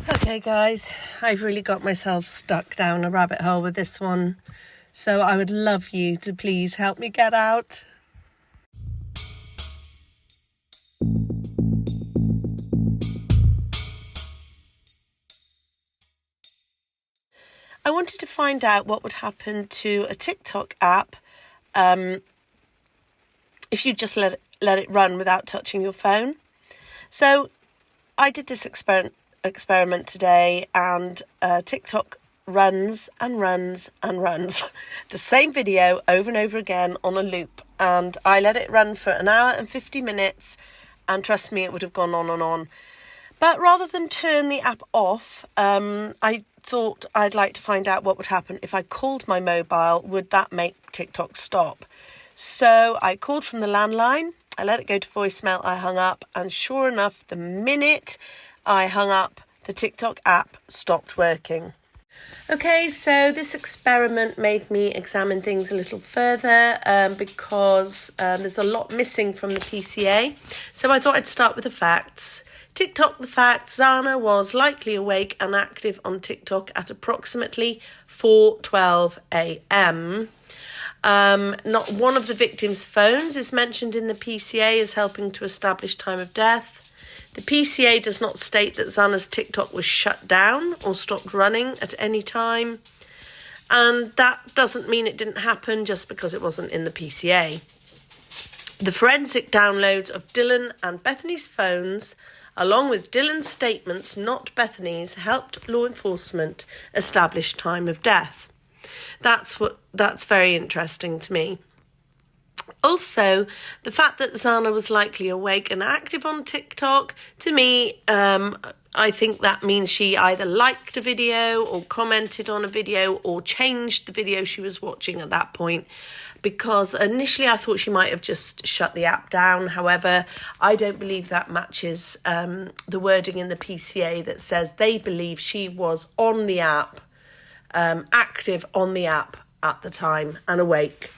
Okay guys, I've really got myself stuck down a rabbit hole with this one, so I would love you to please help me get out. I wanted to find out what would happen to a TikTok app if you just let it run without touching your phone. So I did this experiment today, and TikTok runs and runs and runs the same video over and over again on a loop, and I let it run for an hour and 50 minutes, and trust me, it would have gone on and on. But rather than turn the app off, I thought I'd like to find out what would happen if I called my mobile. Would that make TikTok stop? So I called from the landline, I let it go to voicemail, I hung up, and sure enough, the minute I hung up, the TikTok app stopped working. Okay, so this experiment made me examine things a little further because there's a lot missing from the PCA. So I thought I'd start with the facts. TikTok, the facts: Zana was likely awake and active on TikTok at approximately 4:12 a.m. Not one of the victims' phones is mentioned in the PCA as helping to establish time of death. The PCA does not state that Zana's TikTok was shut down or stopped running at any time. And that doesn't mean it didn't happen just because it wasn't in the PCA. The forensic downloads of Dylan and Bethany's phones, along with Dylan's statements, not Bethany's, helped law enforcement establish time of death. That's very interesting to me. Also, the fact that Zana was likely awake and active on TikTok, to me, I think that means she either liked a video or commented on a video or changed the video she was watching at that point, because initially I thought she might have just shut the app down. However, I don't believe that matches the wording in the PCA that says they believe she was on the app, active on the app at the time and awake.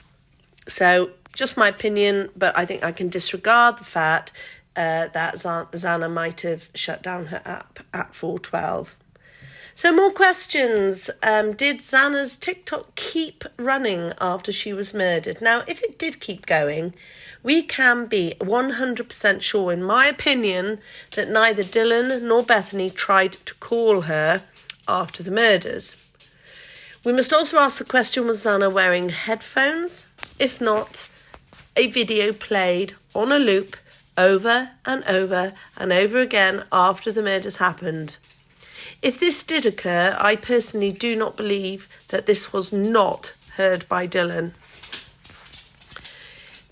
So just my opinion, but I think I can disregard the fact that Zana might have shut down her app at 4:12. So more questions. Did Zana's TikTok keep running after she was murdered? Now, if it did keep going, we can be 100% sure, in my opinion, that neither Dylan nor Bethany tried to call her after the murders. We must also ask the question, was Zana wearing headphones? If not, a video played on a loop over and over and over again after the murders happened. If this did occur, I personally do not believe that this was not heard by Dylan.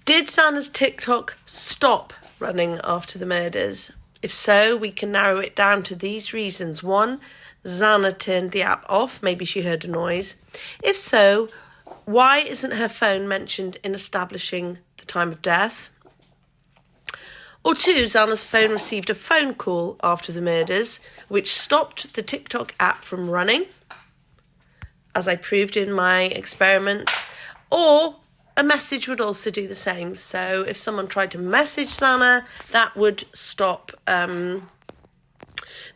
Did Zana's TikTok stop running after the murders? If so, we can narrow it down to these reasons. 1, Zana turned the app off. Maybe she heard a noise. If so, why isn't her phone mentioned in establishing the time of death? Or 2, Zana's phone received a phone call after the murders, which stopped the TikTok app from running, as I proved in my experiment. Or a message would also do the same. So if someone tried to message Zana, that would stop.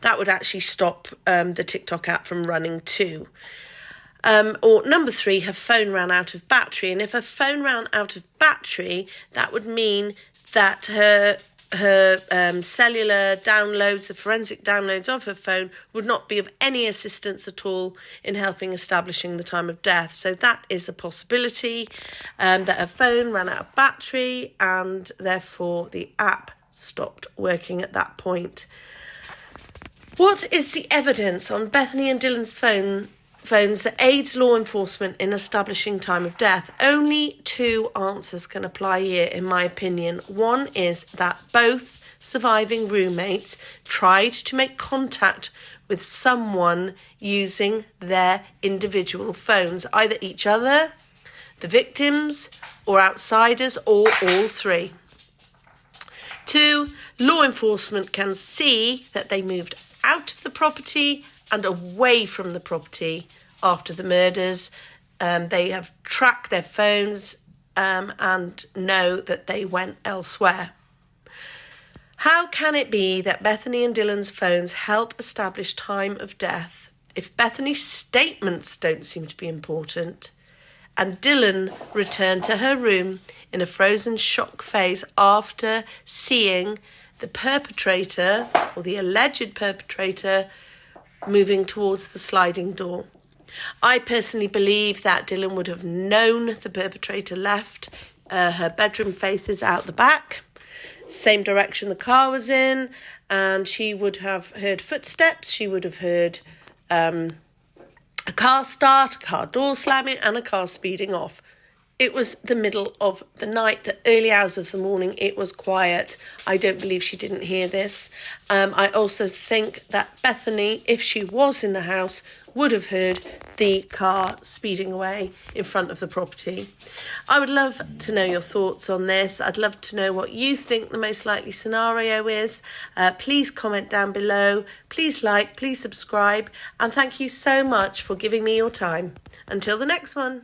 That would actually stop the TikTok app from running too. Or number 3, her phone ran out of battery. And if her phone ran out of battery, that would mean that her cellular downloads, the forensic downloads of her phone, would not be of any assistance at all in helping establishing the time of death. So that is a possibility, that her phone ran out of battery and therefore the app stopped working at that point. What is the evidence on Bethany and Dylan's phones that aids law enforcement in establishing time of death? Only 2 answers can apply here, in my opinion. 1 is that both surviving roommates tried to make contact with someone using their individual phones, either each other, the victims, or outsiders, or all 3. 2, law enforcement can see that they moved out of the property and away from the property after the murders. They have tracked their phones and know that they went elsewhere. How can it be that Bethany and Dylan's phones help establish time of death if Bethany's statements don't seem to be important and Dylan returned to her room in a frozen shock phase after seeing the perpetrator, or the alleged perpetrator, moving towards the sliding door? I personally believe that Dylan would have known the perpetrator left. Her bedroom faces out the back, same direction the car was in, and she would have heard footsteps. She would have heard a car start, a car door slamming, and a car speeding off. It was the middle of the night, the early hours of the morning. It was quiet. I don't believe she didn't hear this. I also think that Bethany, if she was in the house, would have heard the car speeding away in front of the property. I would love to know your thoughts on this. I'd love to know what you think the most likely scenario is. Please comment down below. Please like, please subscribe. And thank you so much for giving me your time. Until the next one.